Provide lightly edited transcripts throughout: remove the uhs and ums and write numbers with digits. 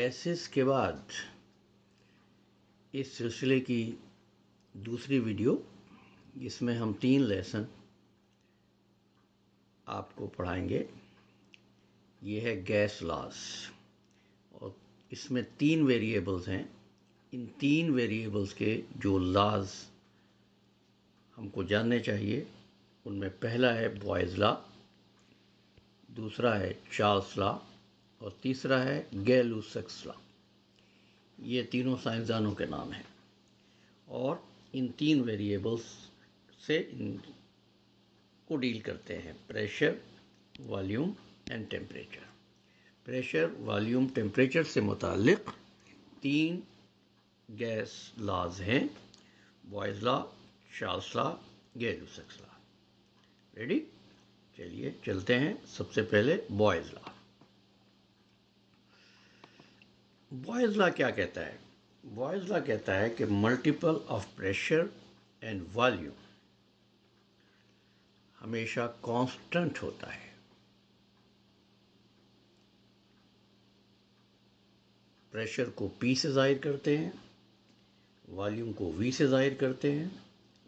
Gases के बाद इस सिलसिले की दूसरी वीडियो, जिसमें हम 3 लेसन आपको पढ़ाएंगे। ये है गैस लॉस और इसमें 3 वेरिएबल्स हैं। इन 3 वेरिएबल्स के जो लॉज हमको जानने चाहिए, उनमें पहला है बॉयज़ लॉ, दूसरा है चार्ल्स लॉ और तीसरा है गै-लुसाक्स लॉ। ये तीनों साइंसदानों के नाम हैं और इन 3 वेरिएबल्स से इनको डील करते हैं: pressure, volume and temperature. Pressure, volume, temperature से मुताल्लिक़ 3 गैस लॉज हैं: Boyle's law, Charles law, Gay-Lussac's law. Ready? चलिए चलते हैं। सबसे पहले बॉयज़ लॉ। बॉयज़ लॉ क्या कहता है? बॉयज़ लॉ कहता है कि multiple of pressure and volume हमेशा कांस्टेंट होता है। प्रेशर को P से ज़ाहिर करते हैं, वॉल्यूम को V से ज़ाहिर करते हैं।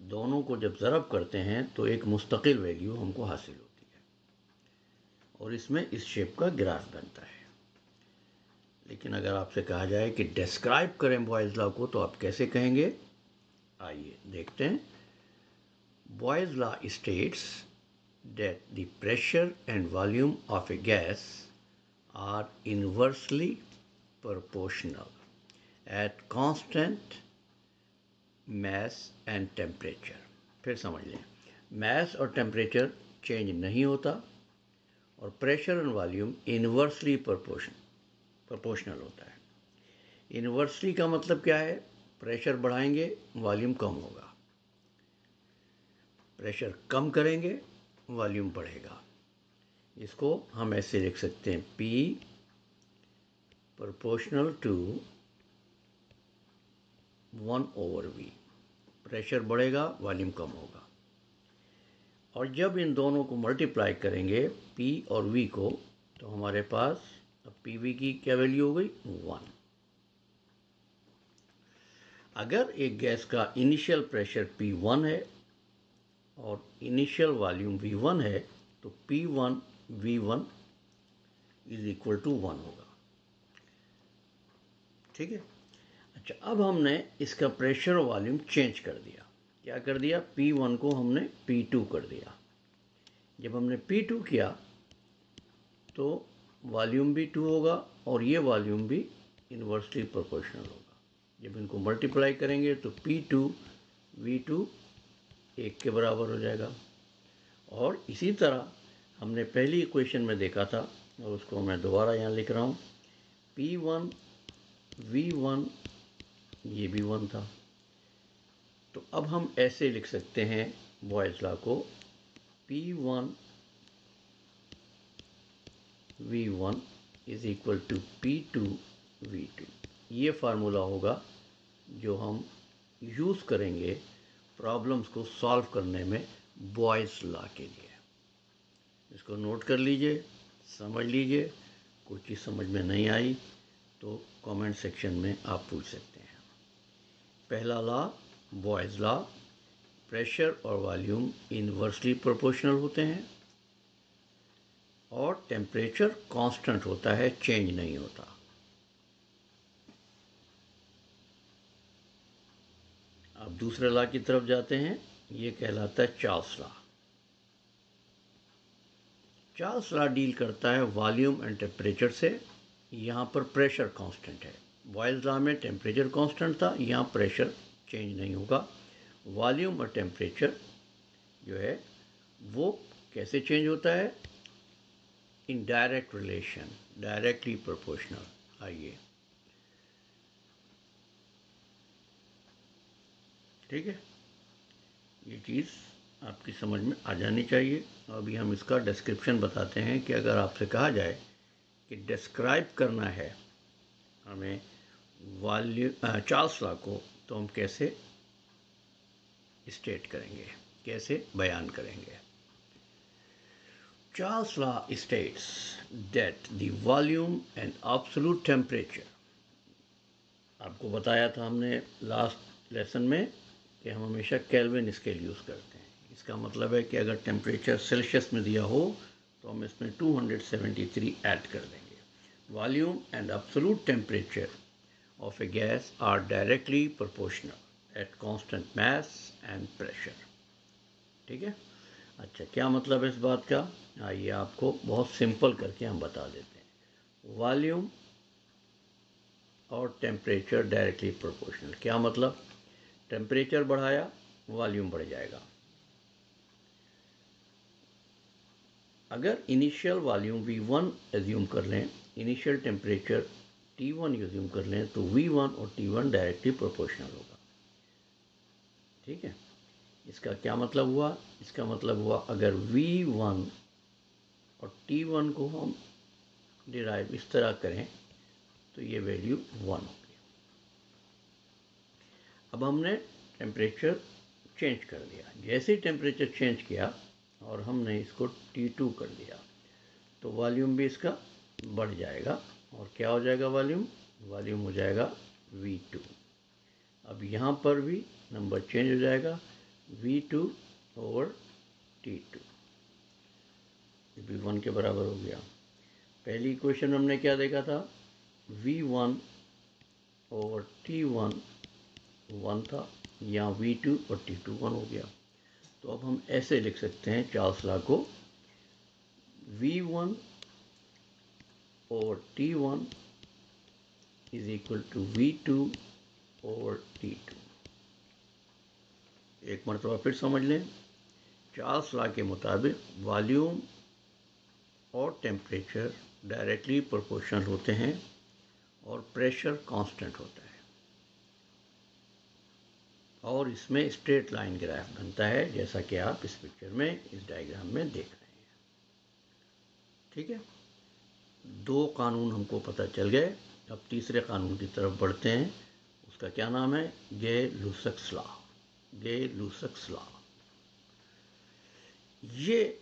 दोनों को जब ज़रब करते हैं तो एक मुस्तकिल वैल्यू हमको हासिल होती है और इसमें इस शेप का ग्राफ बनता है। लेकिन अगर आपसे कहा जाए कि डिस्क्राइब करें बॉयज़ लॉ को, तो आप कैसे कहेंगे? आइए देखते हैं। Boyle's law states that the pressure and volume of a gas are inversely proportional at constant mass and temperature। फिर समझ लें, mass और temperature चेंज नहीं होता और pressure and volume inversely proportional होता है। इन्वर्सली का मतलब क्या है? प्रेशर बढ़ाएंगे, वॉल्यूम कम होगा। प्रेशर कम करेंगे, वॉल्यूम बढ़ेगा। इसको हम ऐसे लिख सकते हैं: P proportional to 1/V। Pressure बढ़ेगा, वॉल्यूम कम होगा। और जब इन दोनों को मल्टीप्लाई करेंगे, P और V को, तो हमारे पास अब PV की क्या वैल्यू हो गई? 1। अगर एक गैस का इनिशियल प्रेशर P1 है और इनिशियल वॉल्यूम V1 है, तो P1 V1 is equal to 1 होगा। ठीक है। अच्छा, अब हमने इसका प्रेशर और वॉल्यूम चेंज कर दिया। क्या कर दिया? P1 को हमने P2 कर दिया। जब हमने P2 किया तो वॉल्यूम भी 2 होगा और ये वॉल्यूम भी इन्वर्सली प्रोपोर्शनल होगा। जब इनको मल्टीप्लाई करेंगे तो P2 V2 1 के बराबर हो जाएगा। और इसी तरह हमने पहली इक्वेशन में देखा था और उसको मैं दोबारा यहाँ लिख रहा हूँ। P1 V1, ये भी 1 था। तो अब हम ऐसे लिख सकते हैं बॉयज़ लॉ को: P1 V1 is equal to P2 V2। ये फार्मूला होगा जो हम यूज़ करेंगे प्रॉब्लम्स को सॉल्व करने में बॉयज़ लॉ के लिए। इसको नोट कर लीजिए, समझ लीजिए। कोई चीज़ समझ में नहीं आई तो कमेंट सेक्शन में आप पूछ सकते हैं। पहला लॉ, बॉयज़ लॉ, प्रेशर और वॉल्यूम इन्वर्सली प्रोपोर्शनल होते हैं और टेम्परेचर कांस्टेंट होता है, चेंज नहीं होता। अब दूसरे लॉ की तरफ जाते हैं। ये कहलाता है Charles law. Charles law deal करता है वॉल्यूम एंड टेम्परेचर से। यहाँ पर प्रेशर कांस्टेंट है। बॉयज़ लॉ में टेम्परेचर कांस्टेंट था, यहाँ प्रेशर चेंज नहीं होगा। वॉल्यूम और टेम्परेचर जो है वो कैसे चेंज होता है? In direct relation, directly proportional. आइए, ठीक है, ये चीज़ आपकी समझ में आ जानी चाहिए। अभी हम इसका डिस्क्रिप्शन बताते हैं कि अगर आपसे कहा जाए कि डिस्क्राइब करना है हमें चार्ल्स लॉ को, तो हम कैसे स्टेट करेंगे, कैसे बयान करेंगे? Charles' law states that the volume and absolute temperature आपको बताया था हमने लास्ट लेसन में कि हम हमेशा केल्विन स्केल यूज़ करते हैं। इसका मतलब है कि अगर टेम्परेचर सेल्सियस में दिया हो तो हम इसमें 273 ऐड कर देंगे। Volume and absolute temperature of a gas are directly proportional at constant mass and pressure. ठीक है। अच्छा, क्या मतलब है इस बात का? आइए आपको बहुत सिंपल करके हम बता देते हैं। वॉल्यूम और टेम्परेचर डायरेक्टली प्रोपोर्शनल। क्या मतलब? टेम्परेचर बढ़ाया, वॉल्यूम बढ़ जाएगा। अगर इनिशियल वॉल्यूम V1 एज्यूम कर लें, इनिशियल टेम्परेचर T1 एज्यूम कर लें, तो V1 और T1 डायरेक्टली प्रोपोर्शनल होगा। ठीक है। इसका क्या मतलब हुआ? इसका मतलब हुआ अगर V1 और T1 को हम डिराइव इस तरह करें तो ये वैल्यू 1 होगी। अब हमने टेम्परेचर चेंज कर दिया। जैसे ही टेम्परेचर चेंज किया और हमने इसको T2 कर दिया तो वॉल्यूम भी इसका बढ़ जाएगा। और क्या हो जाएगा? वॉल्यूम हो जाएगा V2। अब यहाँ पर भी नंबर चेंज हो जाएगा, V2 ओवर T2, ये भी 1 के बराबर हो गया। पहली इक्वेशन हमने क्या देखा था? V1 ओवर T1 1 था, यहाँ V2 और T2 1 हो गया। तो अब हम ऐसे लिख सकते हैं चार्ल्स लॉ को, V1 over T1 is equal to V2 over T2। एक मरतबा फिर समझ लें, चार्ल्स लॉ के मुताबिक वॉल्यूम और टेम्परेचर डायरेक्टली प्रोपोर्शनल होते हैं और प्रेशर कांस्टेंट होता है। और इसमें स्ट्रेट लाइन ग्राफ बनता है, जैसा कि आप इस पिक्चर में, इस डायग्राम में देख रहे हैं। ठीक है। 2 कानून हमको पता चल गए। अब तीसरे कानून की तरफ बढ़ते हैं। उसका क्या नाम है? Gay-Lussac's law. गे-लुसैक्स लॉ ये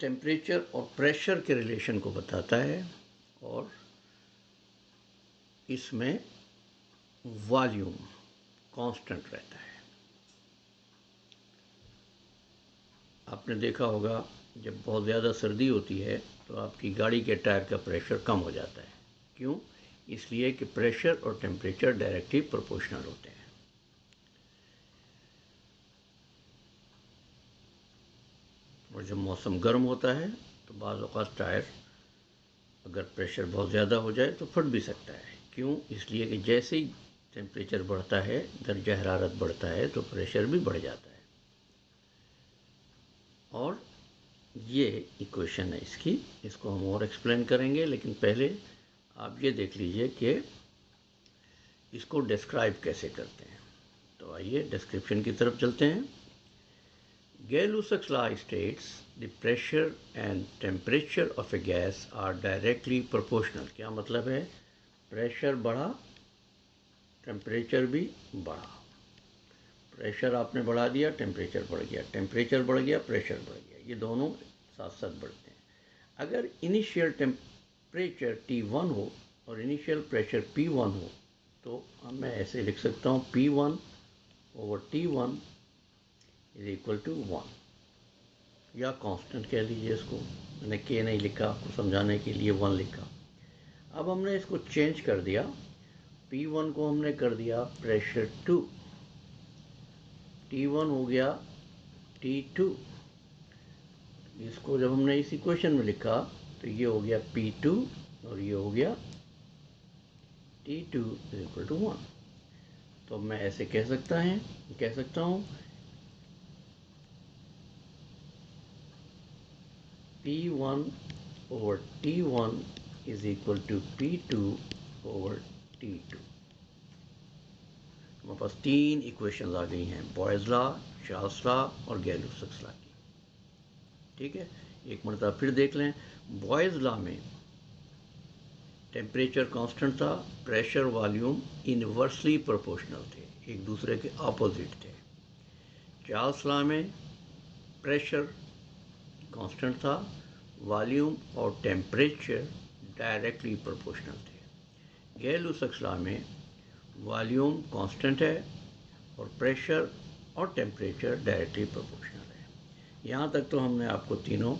टेम्परेचर और प्रेशर के रिलेशन को बताता है और इसमें वॉल्यूम कांस्टेंट रहता है। आपने देखा होगा जब बहुत ज़्यादा सर्दी होती है तो आपकी गाड़ी के टायर का प्रेशर कम हो जाता है। क्यों? इसलिए कि प्रेशर और टेम्परेचर डायरेक्टली प्रोपोर्शनल होते हैं। और जब मौसम गर्म होता है तो बाज़ औक़ात टायर अगर प्रेशर बहुत ज़्यादा हो जाए तो फट भी सकता है। क्यों? इसलिए कि जैसे ही टेम्परेचर बढ़ता है, दर्जा हरारत बढ़ता है, तो प्रेशर भी बढ़ जाता है। और ये इक्वेशन है इसकी, इसको हम और एक्सप्लेन करेंगे, लेकिन पहले आप ये देख लीजिए कि इसको डिस्क्राइब कैसे करते हैं। तो आइए डिस्क्रिप्शन की तरफ चलते हैं। Gay-Lussac's law states the pressure and temperature of a gas are directly proportional। क्या मतलब है? प्रेशर बढ़ा, टेम्परेचर भी बढ़ा। प्रेशर आपने बढ़ा दिया, टेम्परेचर बढ़ गया, टेम्परेचर बढ़ गया, प्रेशर बढ़ गया, ये दोनों साथ साथ बढ़ते हैं। अगर इनिशियल टेम्परेचर T1 हो और इनिशियल प्रेशर P1 हो तो मैं ऐसे लिख सकता हूँ, P1 over T1 is equal to 1, या कांस्टेंट कह लीजिए इसको। मैंने के नहीं लिखा, आपको समझाने के लिए 1 लिखा। अब हमने इसको चेंज कर दिया, P1 को हमने कर दिया प्रेशर 2, T1 हो गया T2। इसको जब हमने इस इक्वेशन में लिखा तो ये हो गया P2 और ये हो गया T2 इज इक्वल टू 1। तो मैं ऐसे कह सकता हूँ P1 over T1 is equal to P2 over T2। हमारे पास 3 इक्वेशंस आ गई हैं, बॉयज़ लॉ, चार्ल्स लॉ और गे-लुसैक्स लॉ की। ठीक है। एक मरतबा फिर देख लें। बॉयज़ लॉ में टेम्परेचर कांस्टेंट था, प्रेशर वॉल्यूम इनवर्सली प्रोपोर्शनल थे, एक दूसरे के ऑपोजिट थे। चार्ल्स लॉ में प्रेशर कांस्टेंट था, वॉल्यूम और टेम्परेचर डायरेक्टली प्रोपोर्शनल थे। गे-लुसैक्स लॉ में वॉल्यूम कांस्टेंट है और प्रेशर और टेम्परेचर डायरेक्टली प्रोपोर्शनल है। यहाँ तक तो हमने आपको तीनों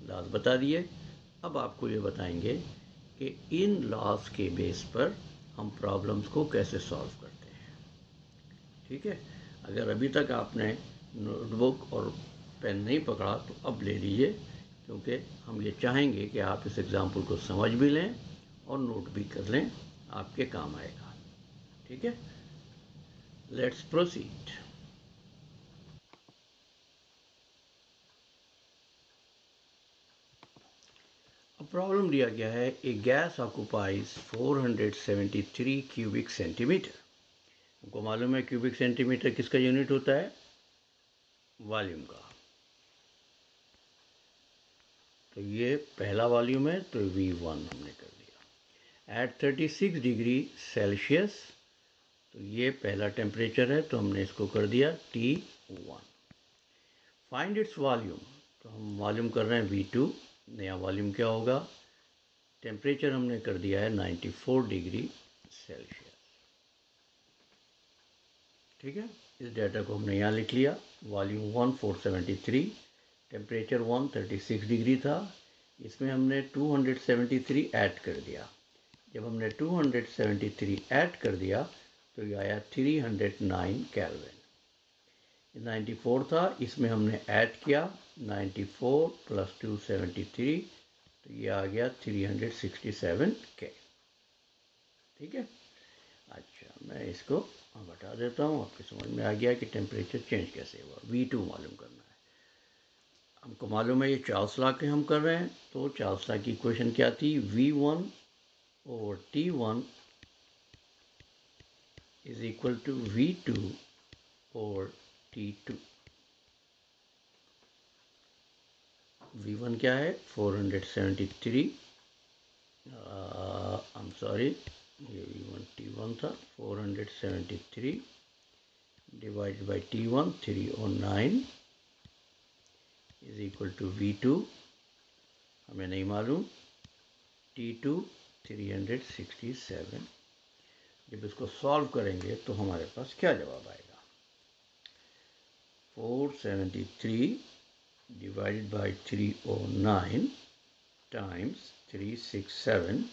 लॉज बता दिए। अब आपको ये बताएंगे कि इन लॉज के बेस पर हम प्रॉब्लम्स को कैसे सॉल्व करते हैं। ठीक है, अगर अभी तक आपने नोटबुक और पेन नहीं पकड़ा तो अब ले लीजिए, क्योंकि हम ये चाहेंगे कि आप इस एग्ज़ाम्पल को समझ भी लें और नोट भी कर लें, आपके काम आएगा। ठीक है, लेट्स प्रोसीड। प्रॉब्लम दिया गया है, ए गैस ऑक्यूपाइज 473 क्यूबिक सेंटीमीटर। हमको मालूम है क्यूबिक सेंटीमीटर किसका यूनिट होता है, वॉल्यूम का। तो ये पहला वॉल्यूम है, तो V1 हमने कर दिया। एट 36 डिग्री सेल्सियस, तो ये पहला टेम्परेचर है, तो हमने इसको कर दिया T1। फाइंड इट्स वॉल्यूम, तो हम वॉल्यूम कर रहे हैं V2। नया वॉल्यूम क्या होगा, टेम्परेचर हमने कर दिया है 94 डिग्री सेल्सियस। ठीक है, इस डाटा को हमने यहाँ लिख लिया। वॉल्यूम 1 473, टेम्परेचर 136 डिग्री था। इसमें हमने 273 ऐड कर दिया। जब हमने 273 ऐड कर दिया तो ये आया 309 केल्विन। 94 था, इसमें हमने ऐड किया 94 प्लस 273, तो ये आ गया 367 के। ठीक है, अच्छा मैं इसको बता देता हूँ, आपके समझ में आ गया कि टेम्परेचर चेंज कैसे हुआ। V2 मालूम करना है। हमको मालूम है ये चार्ल्स लॉ के हम कर रहे हैं, तो चार्ल्स लॉ की इक्वेशन क्या थी, V1 over T1 is equal to V2 over T2। V1 क्या है 473, आई एम सॉरी, ये V1 T1 था, 473 divided by T1 309 is equal to V2, हमें नहीं मालूम, T2 367। जब इसको सॉल्व करेंगे तो हमारे पास क्या जवाब आएगा, 473 divided by 309 times 367,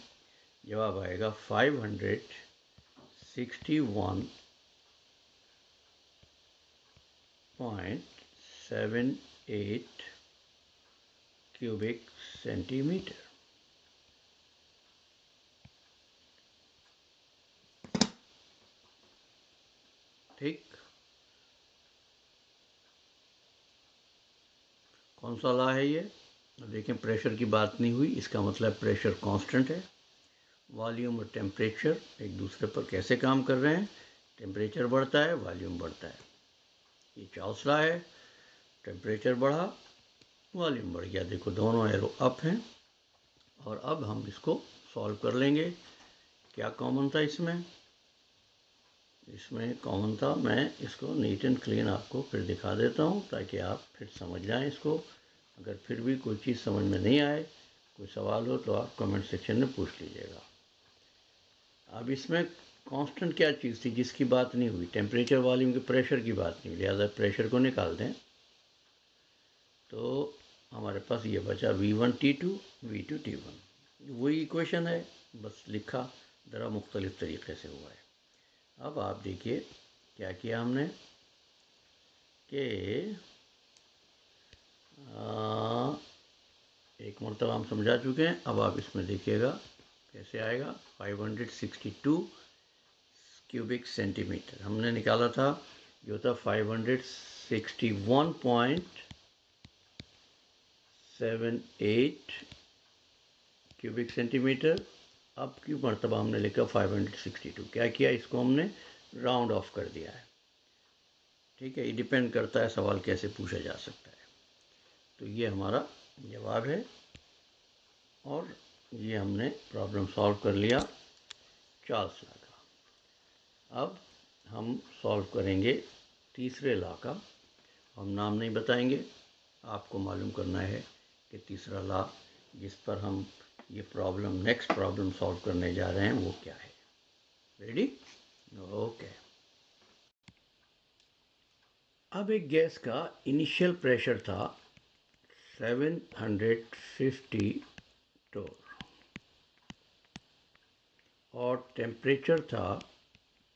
जवाब आएगा 561.78 क्यूबिक सेंटीमीटर। ठीक, कौन सा लॉ है ये, देखें प्रेशर की बात नहीं हुई, इसका मतलब प्रेशर कांस्टेंट है। वॉल्यूम और टेम्परेचर एक दूसरे पर कैसे काम कर रहे हैं, टेम्परेचर बढ़ता है वॉल्यूम बढ़ता है। ये चार्ल्स लॉ है, टेम्परेचर बढ़ा वॉल्यूम बढ़ गया। देखो दोनों एरो अप हैं। और अब हम इसको सॉल्व कर लेंगे। क्या कॉमन था इसमें, इसमें कॉमन था, मैं इसको नीट एंड क्लीन आपको फिर दिखा देता हूँ ताकि आप फिर समझ जाएं इसको। अगर फिर भी कोई चीज़ समझ में नहीं आए, कोई सवाल हो तो आप कमेंट सेक्शन में पूछ लीजिएगा। अब इसमें कांस्टेंट क्या चीज़ थी जिसकी बात नहीं हुई, टेम्परेचर वॉल्यूम के प्रेशर की बात नहीं हुई, लिहाजा प्रेशर को निकाल दें। तो हमारे पास ये बचा V1 T2 V2 T1, वही इक्वेशन है, बस लिखा ज़रा मुख्तलिफ तरीक़े से हुआ है। अब आप देखिए क्या किया हमने कि एक मरतबा हम समझा चुके हैं। अब आप इसमें देखिएगा कैसे आएगा, 562 क्यूबिक सेंटीमीटर हमने निकाला था, जो था 561.78 क्यूबिक सेंटीमीटर। अब की मरतबा हमने लिखा 562, क्या किया, इसको हमने राउंड ऑफ कर दिया है। ठीक है, ये डिपेंड करता है सवाल कैसे पूछा जा सकता है। तो ये हमारा जवाब है और ये हमने प्रॉब्लम सॉल्व कर लिया चार्ल्स लॉ का। अब हम सॉल्व करेंगे तीसरे लॉ का। हम नाम नहीं बताएंगे, आपको मालूम करना है कि तीसरा लॉ जिस पर हम ये प्रॉब्लम नेक्स्ट प्रॉब्लम सॉल्व करने जा रहे हैं वो क्या है। Ready, okay. अब एक गैस का इनिशियल प्रेशर था 750 टोर और टेम्परेचर था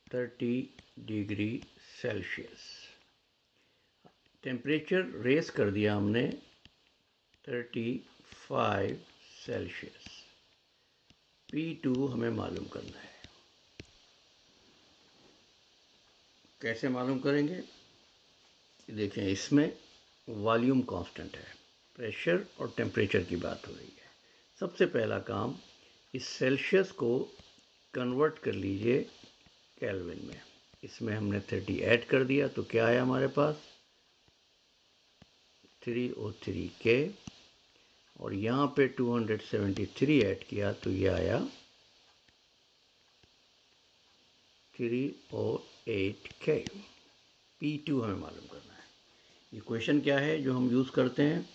30 डिग्री सेल्सियस। टेम्परेचर रेस कर दिया हमने 35 सेल्सियस। P2 हमें मालूम करना है। कैसे मालूम करेंगे? देखें, इसमें वॉल्यूम कांस्टेंट है, प्रेशर और टेम्परेचर की बात हो रही है। सबसे पहला काम, इस सेल्सियस को कन्वर्ट कर लीजिए केल्विन में। इसमें हमने 30 ऐड कर दिया तो क्या आया हमारे पास? 303 K। और यहाँ पे 273 ऐड किया तो ये आया 308 K। P2 हमें मालूम करना है। इक्वेशन क्या है जो हम यूज़ करते हैं?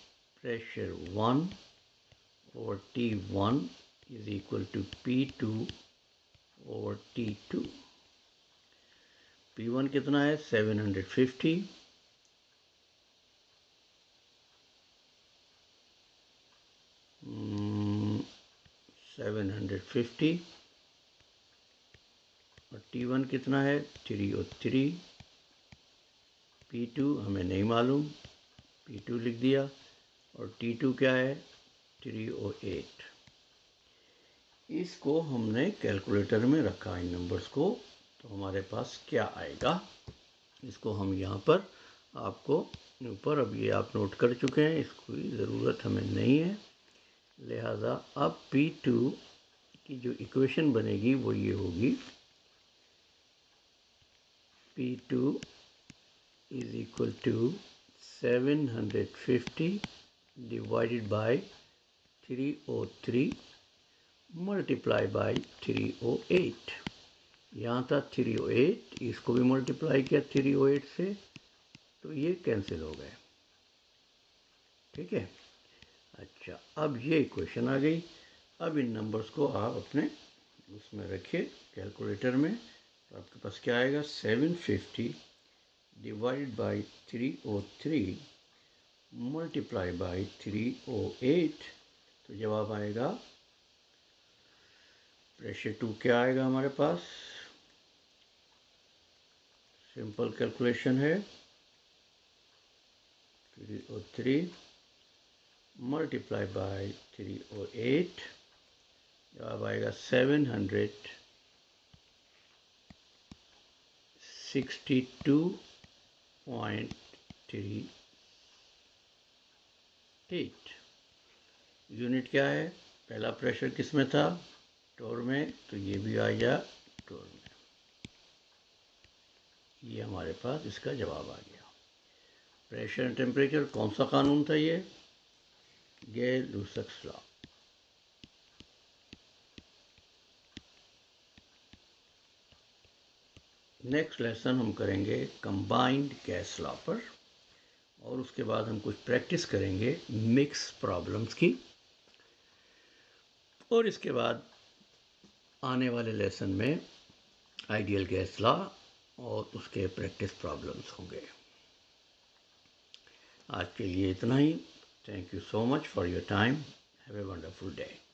Pressure 1 over T1 is equal to P2 over T2। P1 कितना है? 750। 750 और T1 कितना है? 303। P2 हमें नहीं मालूम, P2 लिख दिया। और T2 क्या है? 308। इसको हमने कैलकुलेटर में रखा इन नंबर्स को, तो हमारे पास क्या आएगा इसको हम यहाँ पर आपको ऊपर, अब ये आप नोट कर चुके हैं, इसकी ज़रूरत हमें नहीं है। लिहाजा अब P2 की जो इक्वेशन बनेगी वो ये होगी, P2 is equal to 750 divided by 303 multiply by 308। यहाँ था 308, इसको भी मल्टीप्लाई किया 308 से, तो ये कैंसिल हो गए। ठीक है। अच्छा, अब ये इक्वेशन आ गई। अब इन नंबर्स को आप अपने उसमें रखिए कैलकुलेटर में, तो आपके पास क्या आएगा? 750 डिवाइड बाई 303 मल्टीप्लाई बाई 308, तो जवाब आएगा प्रेशर 2 क्या आएगा हमारे पास? सिंपल कैलकुलेशन है, 303 मल्टीप्लाई बाई 308, जवाब आएगा 762.38। यूनिट क्या है? पहला प्रेशर किस में था? टोर में, तो ये भी आ गया टोर में। ये हमारे पास इसका जवाब आ गया। प्रेशर एंड टेम्परेचर कौन सा कानून था ये? गैर-लुसाक्स लॉ। नेक्स्ट लेसन हम करेंगे कंबाइंड गैस लॉ पर, और उसके बाद हम कुछ प्रैक्टिस करेंगे मिक्स प्रॉब्लम्स की, और इसके बाद आने वाले लेसन में आइडियल गैस लॉ और उसके प्रैक्टिस प्रॉब्लम्स होंगे। आज के लिए इतना ही। Thank you so much for your time. Have a wonderful day.